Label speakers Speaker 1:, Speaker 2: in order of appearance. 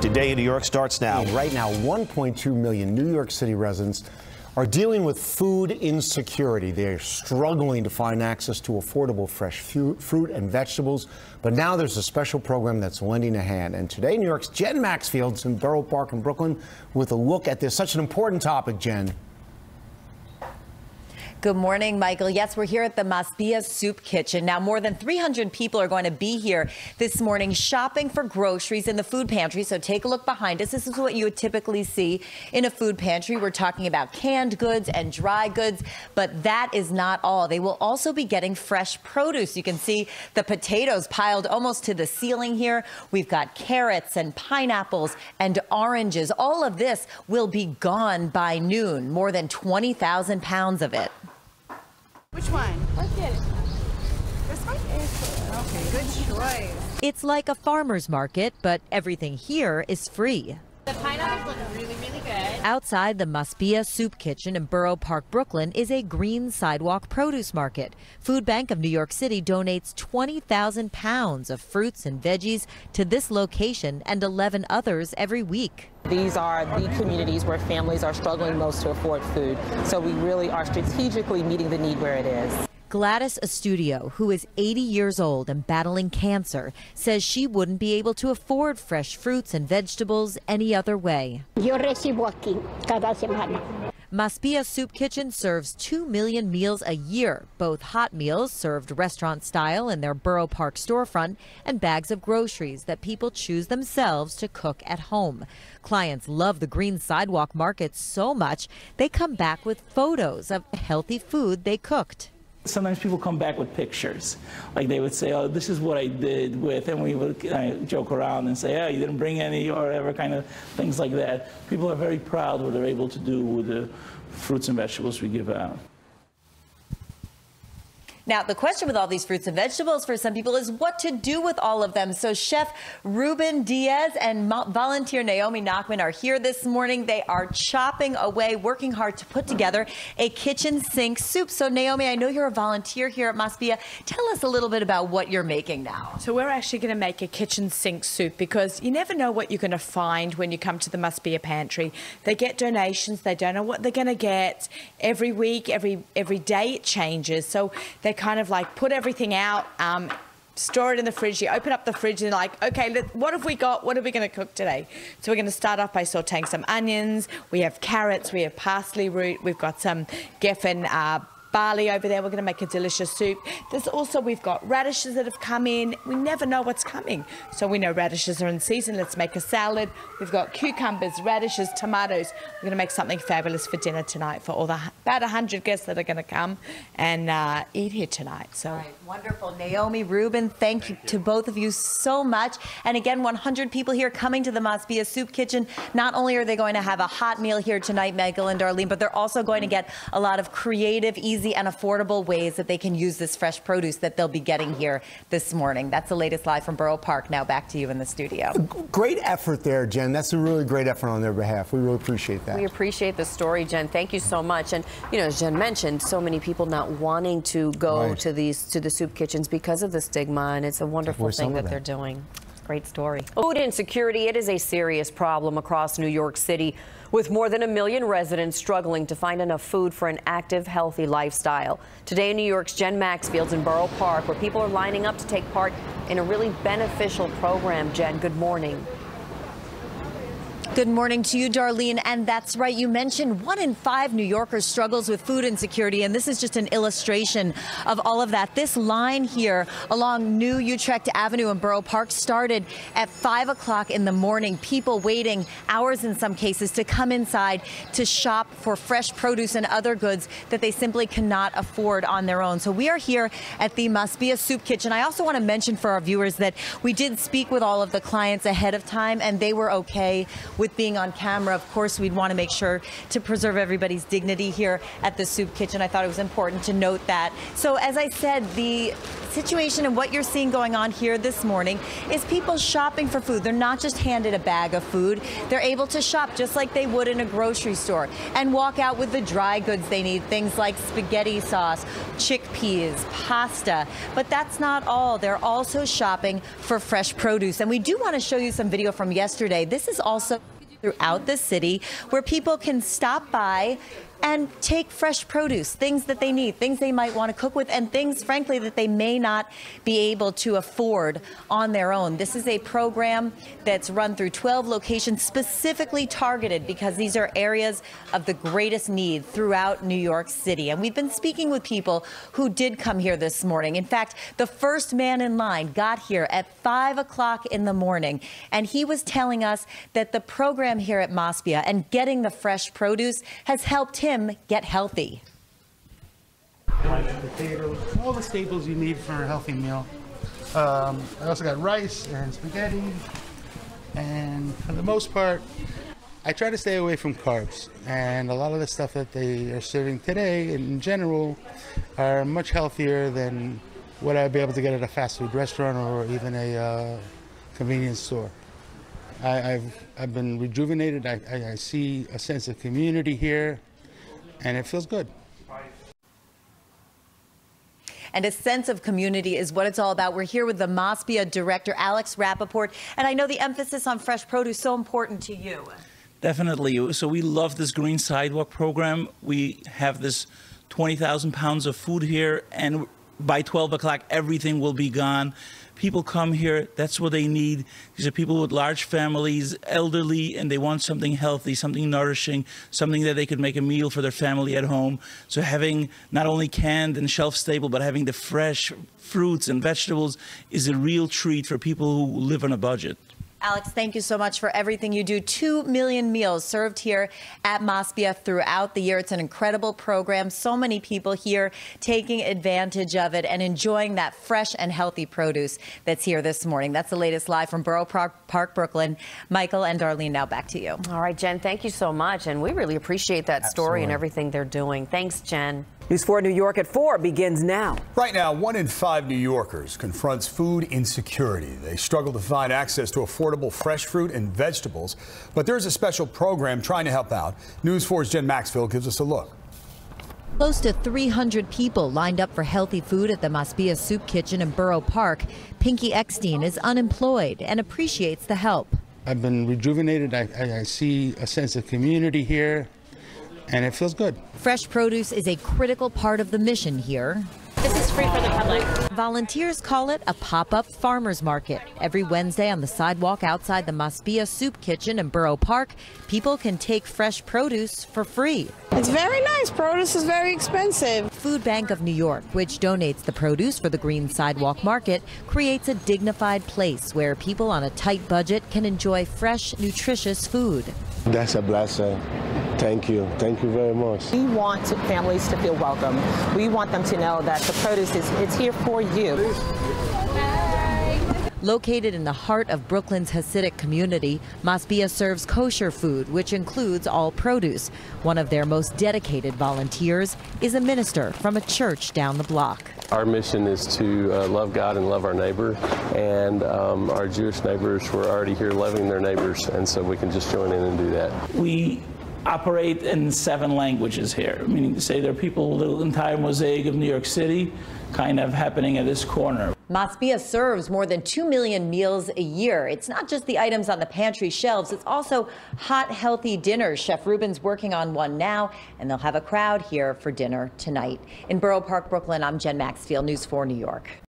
Speaker 1: Today in New York starts now.
Speaker 2: Right now, 1.2 million New York City residents are dealing with food insecurity. They're struggling to find access to affordable fresh fruit and vegetables. But now there's a special program that's lending a hand. And today, New York's Jen Maxfield in Boro Park in Brooklyn with a look at this. Such an important topic, Jen.
Speaker 3: Good morning, Michael. Yes, we're here at the Masbia Soup Kitchen. Now, more than 300 people are going to be here this morning shopping for groceries in the food pantry. So take a look behind us. This is what you would typically see in a food pantry. We're talking about canned goods and dry goods, but that is not all. They will also be getting fresh produce. You can see the potatoes piled almost to the ceiling here. We've got carrots and pineapples and oranges. All of this will be gone by noon, more than 20,000 pounds of it.
Speaker 4: Which one? Let's get it. This one is okay. Good choice.
Speaker 3: It's like a farmer's market, but everything here is free.
Speaker 4: The pineapples look really, really good.
Speaker 3: Outside the Masbia Soup Kitchen in Boro Park, Brooklyn, is a green sidewalk produce market. Food Bank of New York City donates 20,000 pounds of fruits and veggies to this location and 11 others every week.
Speaker 5: These are the communities where families are struggling most to afford food. So we really are strategically meeting the need where it is.
Speaker 3: Gladys Estudio, who is 80 years old and battling cancer, says she wouldn't be able to afford fresh fruits and vegetables any other way.
Speaker 6: Yo recibo aquí cada semana.
Speaker 3: Masbia Soup Kitchen serves 2 million meals a year, both hot meals served restaurant style in their Boro Park storefront and bags of groceries that people choose themselves to cook at home. Clients love the green sidewalk market so much they come back with photos of healthy food they cooked.
Speaker 7: Sometimes people come back with pictures. Like they would say, oh, this is what I did with, and we would joke around and say, oh, you didn't bring any, or whatever, kind of things like that. People are very proud what they're able to do with the fruits and vegetables we give out.
Speaker 3: Now, the question with all these fruits and vegetables for some people is what to do with all of them. So Chef Ruben Diaz and volunteer Naomi Nachman are here this morning. They are chopping away, working hard to put together a kitchen sink soup. So Naomi, I know you're a volunteer here at Masbia. Tell us a little bit about what you're making now.
Speaker 4: So we're actually going to make a kitchen sink soup because you never know what you're going to find when you come to the Masbia pantry. They get donations. They don't know what they're going to get. Every week, every day it changes. So they kind of like put everything out, store it in the fridge. You open up the fridge and like, okay, what have we got? What are we going to cook today? So we're going to start off by sauteing some onions. We have carrots. We have parsley root. We've got some Geffen barley over there. We're going to make a delicious soup. There's also, we've got radishes that have come in. We never know what's coming. So we know radishes are in season. Let's make a salad. We've got cucumbers, radishes, tomatoes. We're going to make something fabulous for dinner tonight for all the about 100 guests that are going to come and eat here tonight. So
Speaker 3: right, wonderful. Naomi, Ruben, thank you to both of you so much. And again, 100 people here coming to the Masbia Soup Kitchen. Not only are they going to have a hot meal here tonight, Michael and Darlene, but they're also going to get a lot of creative, easy and affordable ways that they can use this fresh produce that they'll be getting here this morning. That's the latest live from Boro Park. Now back to you in the studio.
Speaker 2: Great effort there, Jen. That's a really great effort on their behalf. We really appreciate that.
Speaker 8: We appreciate the story, Jen. Thank you so much. And, you know, as Jen mentioned, so many people not wanting to go to the soup kitchens because of the stigma, and it's a wonderful thing that they're doing. Great story.
Speaker 9: Food insecurity, it is a serious problem across New York City, with more than 1 million residents struggling to find enough food for an active, healthy lifestyle. Today in New York's Jen Maxfield in Boro Park, where people are lining up to take part in a really beneficial program. Jen, good morning.
Speaker 3: Good morning to you, Darlene. And that's right. You mentioned 1 in 5 New Yorkers struggles with food insecurity. And this is just an illustration of all of that. This line here along New Utrecht Avenue in Boro Park started at 5 o'clock in the morning. People waiting hours in some cases to come inside to shop for fresh produce and other goods that they simply cannot afford on their own. So we are here at the Masbia Soup Kitchen. I also want to mention for our viewers that we did speak with all of the clients ahead of time and they were okay with being on camera. Of course, we'd want to make sure to preserve everybody's dignity here at the soup kitchen. I thought it was important to note that. So as I said, the situation and what you're seeing going on here this morning is people shopping for food. They're not just handed a bag of food. They're able to shop just like they would in a grocery store and walk out with the dry goods they need, things like spaghetti sauce, chickpeas, pasta. But that's not all. They're also shopping for fresh produce. And we do want to show you some video from yesterday. This is also throughout the city where people can stop by and take fresh produce, things that they need, things they might want to cook with, and things, frankly, that they may not be able to afford on their own. This is a program that's run through 12 locations, specifically targeted because these are areas of the greatest need throughout New York City. And we've been speaking with people who did come here this morning. In fact, the first man in line got here at 5 o'clock in the morning, and he was telling us that the program here at Masbia and getting the fresh produce has helped him get healthy.
Speaker 1: Potatoes, all the staples you need for a healthy meal. I also got rice and spaghetti, and for the most part, I try to stay away from carbs. And a lot of the stuff that they are serving today, in general, are much healthier than what I'd be able to get at a fast food restaurant or even a convenience store. I've been rejuvenated. I see a sense of community here, and it feels good.
Speaker 3: And a sense of community is what it's all about. We're here with the Masbia director, Alex Rappaport, and I know the emphasis on fresh produce is so important to you.
Speaker 7: Definitely. So we love this Green Sidewalk program. We have this 20,000 pounds of food here, and by 12 o'clock, everything will be gone. People come here, that's what they need. These are people with large families, elderly, and they want something healthy, something nourishing, something that they could make a meal for their family at home. So having not only canned and shelf stable, but having the fresh fruits and vegetables is a real treat for people who live on a budget.
Speaker 3: Alex, thank you so much for everything you do. 2 million meals served here at Masbia throughout the year. It's an incredible program. So many people here taking advantage of it and enjoying that fresh and healthy produce that's here this morning. That's the latest live from Boro Park, Brooklyn. Michael and Darlene, now back to you.
Speaker 9: All right, Jen, thank you so much. And we really appreciate that story and everything they're doing. Thanks, Jen.
Speaker 10: News 4 New York at 4 begins now.
Speaker 11: Right now, 1 in 5 New Yorkers confronts food insecurity. They struggle to find access to affordable fresh fruit and vegetables, but there's a special program trying to help out. News 4's Jen Maxfield gives us a look.
Speaker 3: Close to 300 people lined up for healthy food at the Masbia Soup Kitchen in Boro Park. Pinky Eckstein is unemployed and appreciates the help.
Speaker 1: I've been rejuvenated. I see a sense of community here, and it feels good.
Speaker 3: Fresh produce is a critical part of the mission here.
Speaker 12: This is free for the public.
Speaker 3: Volunteers call it a pop-up farmers market. Every Wednesday on the sidewalk outside the Masbia Soup Kitchen in Boro Park, people can take fresh produce for free.
Speaker 13: It's very nice. Produce is very expensive.
Speaker 3: Food Bank of New York, which donates the produce for the Green Sidewalk Market, creates a dignified place where people on a tight budget can enjoy fresh, nutritious food.
Speaker 14: That's a blessing. Thank you. Thank you very much.
Speaker 5: We want families to feel welcome. We want them to know that the produce it's here for you.
Speaker 3: Located in the heart of Brooklyn's Hasidic community, Masbia serves kosher food, which includes all produce. One of their most dedicated volunteers is a minister from a church down the block.
Speaker 14: Our mission is to love God and love our neighbor, and our Jewish neighbors were already here loving their neighbors, and so we can just join in and do that.
Speaker 7: We operate in 7 languages here, meaning to say there are people, the entire mosaic of New York City kind of happening at this corner.
Speaker 3: Masbia serves more than 2 million meals a year. It's not just the items on the pantry shelves, it's also hot, healthy dinners. Chef Ruben's working on one now, and they'll have a crowd here for dinner tonight. In Boro Park, Brooklyn, I'm Jen Maxfield, News 4 New York.